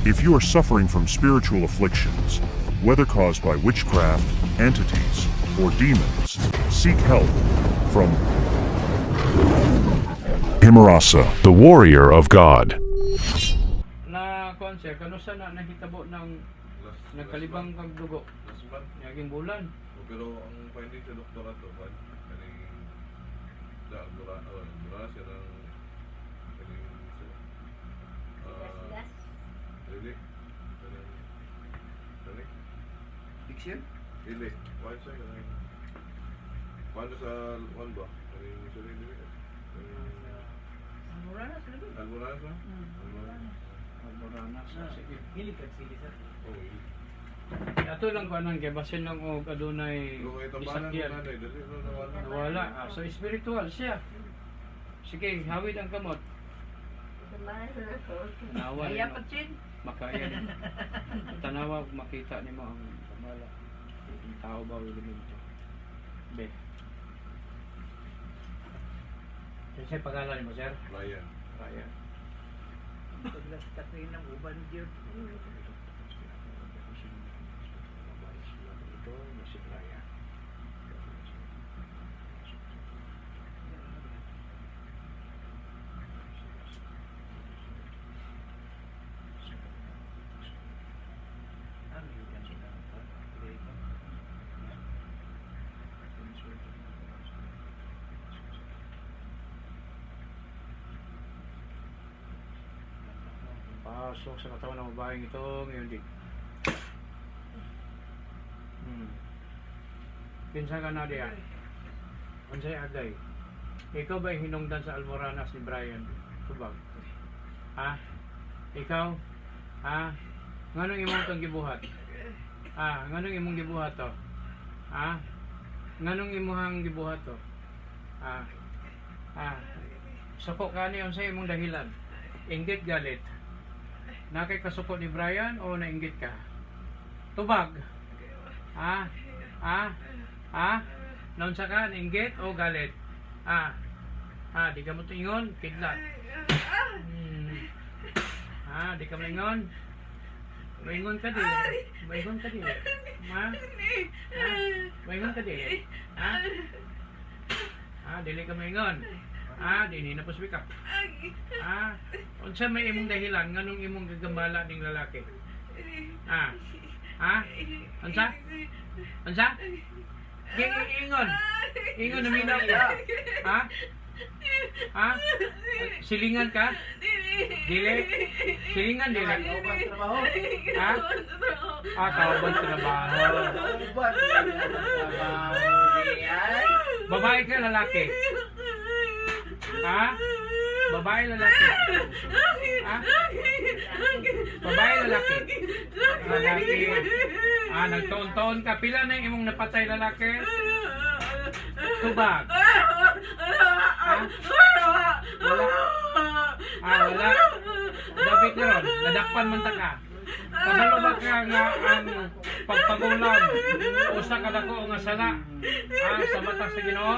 If you are suffering from spiritual afflictions, whether caused by witchcraft, entities, or demons, seek help from Himarasa, the warrior of God. Na konse kano sana nahitabo ng nagkalibang kag dugo Last month. naging bulan. Pero ang finding sa doktora to, kaning dura siya ng kaning really? Kaning Fiction? really? Why siya kaning paano sa one ba? Kaning sarili Almoranas lagi. Almoranas ba? Almoranas sige. Hilig kag sili sa. Oh, really? Ato lang kuanan kay basin lang og adunay Pero kung itabanan disakyan. mo nanay, dali na nawala. Nawala. So spiritual siya. Sige, hawid ang kamot. Nawala. Kaya pa chin. Makayan. Tanawa makita nimo ang kamala. Ang tao ba ulo nito. Be. Kasi pangalan mo, sir? Ryan. Ryan. Paglas katrin ng uban gyud. Ito, si Ryan. Pasok sa katawan ng babaeng ito ngayon din. Pinsa ka na diya. Unsay agay. Ikaw ba hinungdan sa Almoranas ni Brian? Tubag. Ha? Ikaw? Ha? Nganong imong tong gibuhat? Ha? Nganong imong gibuhat to? Ha? Nganong imong gibuhat to? Ha? Ha? Suko ka ni unsay imong dahilan? Inggit galit. Nakay kasuko ni Brian o nainggit ka? Tubag. Ha? Ha? Ha? Naunsa ka? Nainggit o galit? Ha? Ha? Di ka mo tingon? Kidlat. Ha? Di ka maingon? Maingon ka di. Maingon ka di. Ma? Ha? Maingon ka di. Ha? Ha? Dili ka maingon. Ah, di na po speak up. Ah, unsa may imong dahilan nganong imong gagambala ning lalaki? Ah. Ha? Unsa? Unsa? Ingon. Ingon na minaw ka. Ha? Ha? Silingan ka? Dili? Silingan dili. Trabaho. Ha? Ah, kauban trabaho. Babae ka lalaki? Ha? Babae lalaki? Ha? Babae lalaki? Lalaki. Ah, nagtaon-taon ka. Pila na yung imong napatay lalaki? Tubag. Ha? Wala. Ah, wala. Dapat na ron. Nadakpan man ta ka. Kabalo ba ka nga ang pagpagulam? Usa ka dako nga sala. Ah, sa mata sa Ginoo?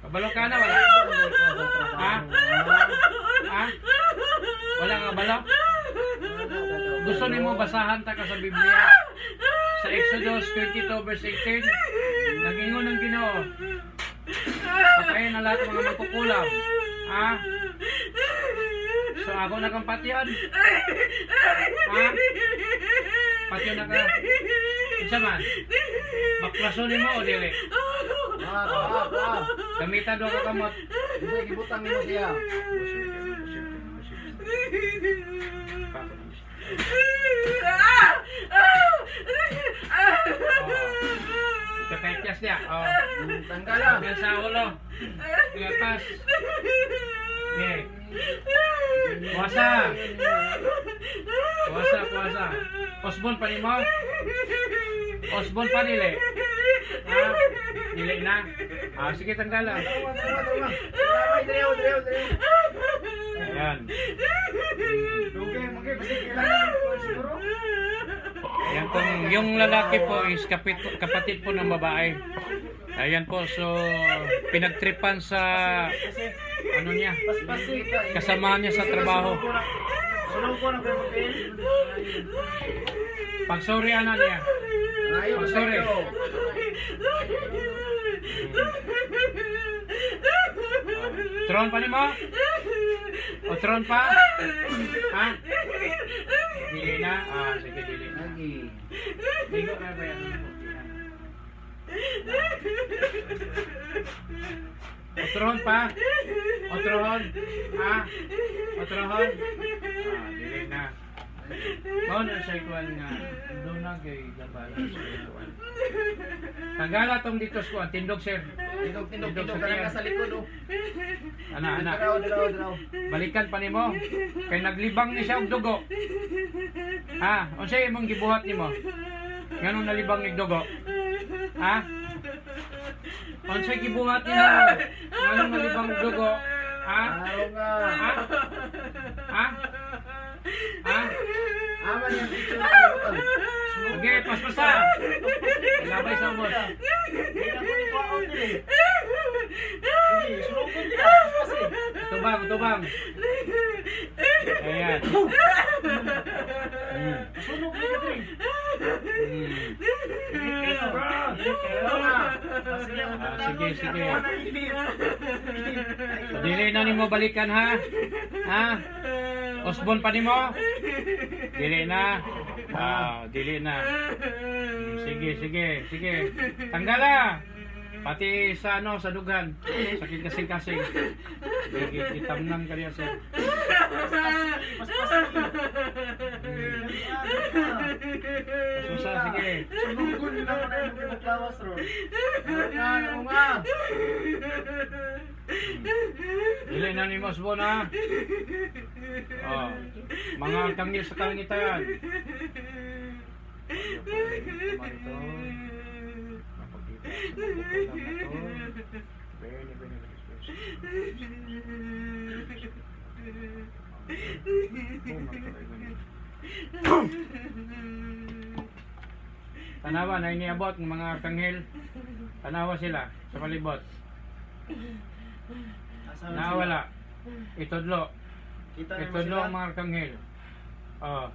Kabalo ka na, wala? Ha? Ha? Wala nga balo? Gusto nimo basahan ta ka sa Biblia? Sa Exodus 22 verse 18, nag-ingon ng Ginoo, patayin na lahat ng mga magkukulam. Ha? So ako na kang patyon? Ha? Patyon na ka? Isa man? Baklasonin mo o dili? Gamitan do ka kamot. Bisa gibutang nimo siya. Kakaityas niya. Oh. Tanggal lang. Hanggang sa ulo. Iatas. Okay. Puasa. Puasa, puasa. Osbon pa ni mo? Osbon pa dili? Ha? Dili na? Ah, sige tanggalan. Ayan. Ayan po, yung lalaki po is kapatid po ng babae. Ayan po, so pinagtripan sa ano niya, Paspasita. kasama niya sa trabaho. Sulong ko na kayo mag-il. Pagsoryanan niya. Ayaw, Oh, sorry. Tron pa ni mo? O tron pa? Ha? Dili na? Ah, sige, dili na. Lagi. Ligo ka ba yan? Otron pa? Otron? Ha? Otron? Ah, dili na. Mao na siya kuan nga doon na kay gabalan sa kuan. Tanggala tong dito sa kuan tindog sir. Tindog ka lang sa likod, oh. Ana. Dalaw. Balikan pa nimo. Kay naglibang ni siya og dugo. Ha, unsay imong gibuhat nimo? Nganong nalibang ni dugo? Ha? Unsay gibuhat nimo? Nganong nalibang og dugo? Ha? Araw nga. Ha? Ha? Ha? Aman yung picture na kalimutan. Sige, paspasa. Labay sa ubos. Hindi na ko ikaw din eh. Sige, sulong ko din. Paspas eh. Tubang. Ayan. Sulong ko din. Sige. Dili na nimo balikan ha? Ha? Osbon pa nimo? Dili na. Ah, dili na. Sige. Tanggala. Pati sa ano, sa dugan. Sakit kasing-kasing. Sige, itamnan ka niya, sir. Pasusa, sige. Sulong nila ko na yung pinaglawas, Ron. Ano nga? Dili na ni Osbon ha? Oh, mga tangil sa kalangitan. Tanawa na iniabot ng mga kanghel. Tanawa sila sa palibot. Nawala. Itudlo. Itudlo ang mga kanghel. Oh.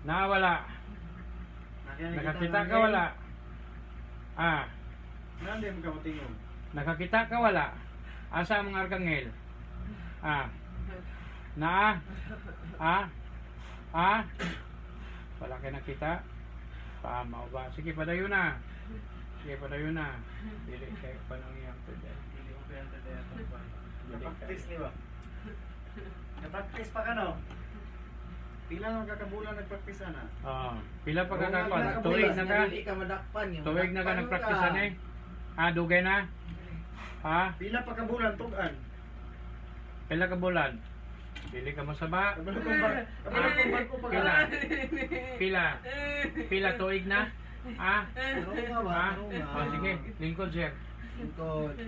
Nawala. Nakakita ka wala. Ah. Nandi mo kamutingin. Nakakita ka wala. Asa ang mga arkanghel? Ah. Na? Ah? Ah? Wala kayo nakita? Paamaw ba? Sige, padayo na. Dili kayo pa nang iyang today. Practice ni ba? Na-practice pa ka no? Pila nang kakabulan nag-practice na? Pila pa ka kakuan? Tuwig na ka? Dili ka madakpan yung. Tuwig na ka nag-practice na eh? Ah, dugay na? Ha? Pila pa ka bulan tugan. Pila ka bulan? Dili ka masaba? Kabalo kong barko pa ka. Pila tuig na? Ha? Ano nga ba? Ha? Ano nga? Oh, sige, lingkod sir. Lingkod.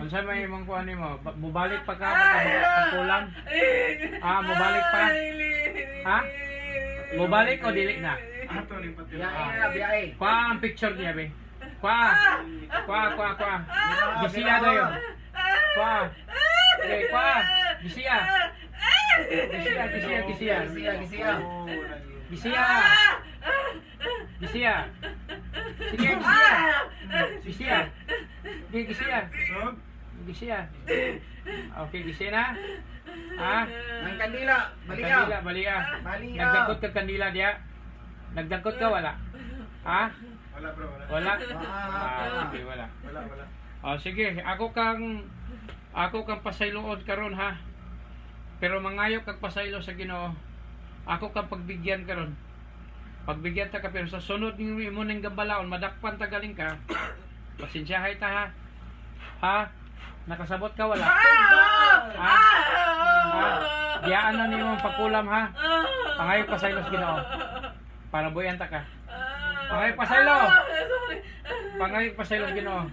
Unsa may imong kuan nimo? Mubalik pa ka pagkulang? Ah, mubalik pa? Ha? Mubalik o dili na? Ato rin pati. Biyahe. Kwa ang picture niya be. Kwa. Gisiya dayo. Kwa. Okay, kwa. Gisiya. Gisiya. Sige, gisiya. Gisiya. Okay, gisiya na? Ha? Ang kandila, Kandila, baliya. Baliya. Nagdagkot ka kandila diya? Nagdagkot ka wala? Ha? Wala bro, wala. Wala? Ah. Sige, wala. Wala. Sige, ako kang pasaylood karon ha. Pero mangayo kag pasaylo sa Ginoo. Ako kang pagbigyan karon. Pagbigyan ta ka pero sa sunod ning imo ning gabalaon madakpan ta galing ka. Pasensyahay ta ha. Ha? Nakasabot ka wala? Ha? Diyaan na nimo pagkulam ha. Pangayo pasaylo sa Ginoo. Para buyan ta ka. Pangayo pasaylo. Pangayo pasaylo sa Ginoo.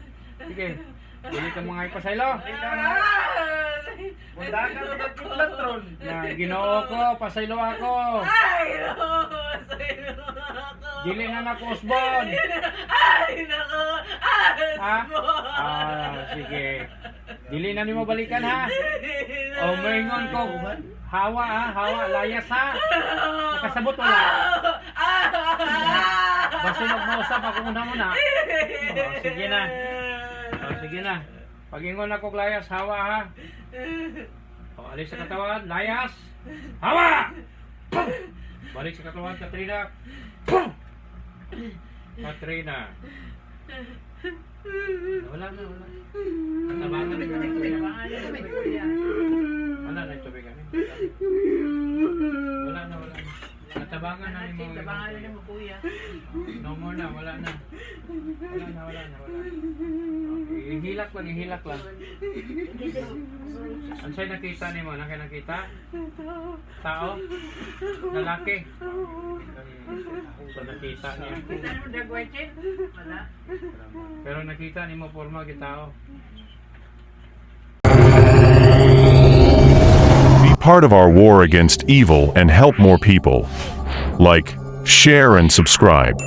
Sige. Dili ka mga ipasaylo. Munda ka na nagkitlat, Ron. Na Ginoo ko, pasaylo ako. Ay, no, sa'yo ako. Dili na nako Osbon. Ay, nako. Ha? Asbo. Sige. Dili na nimo balikan ha. O moingon ko. Hawa ha, hawa, layas ha. Nakasabot wala. Basta magmausap ako muna. Sige na. Sige na. Pag-ingon ako layas, hawa ha. Alis sa katawan, layas. Hawa! Balik sa katawan, Katrina. Katrina. Wala na. Tabangan na kami. Wala na ito kami. Wala na. Natabangan na ni mo. Tabangan na mo, kuya. No more na, wala na. Wala na. Ihilak lang. Ano sa'yo nakita ni mo? Nakita? Tao? Lalaki? So nakita niya. Kita mo dagwachin? Wala. Pero nakita ni mo porma kitao. Be part of our war against evil and help more people. Like, share and subscribe.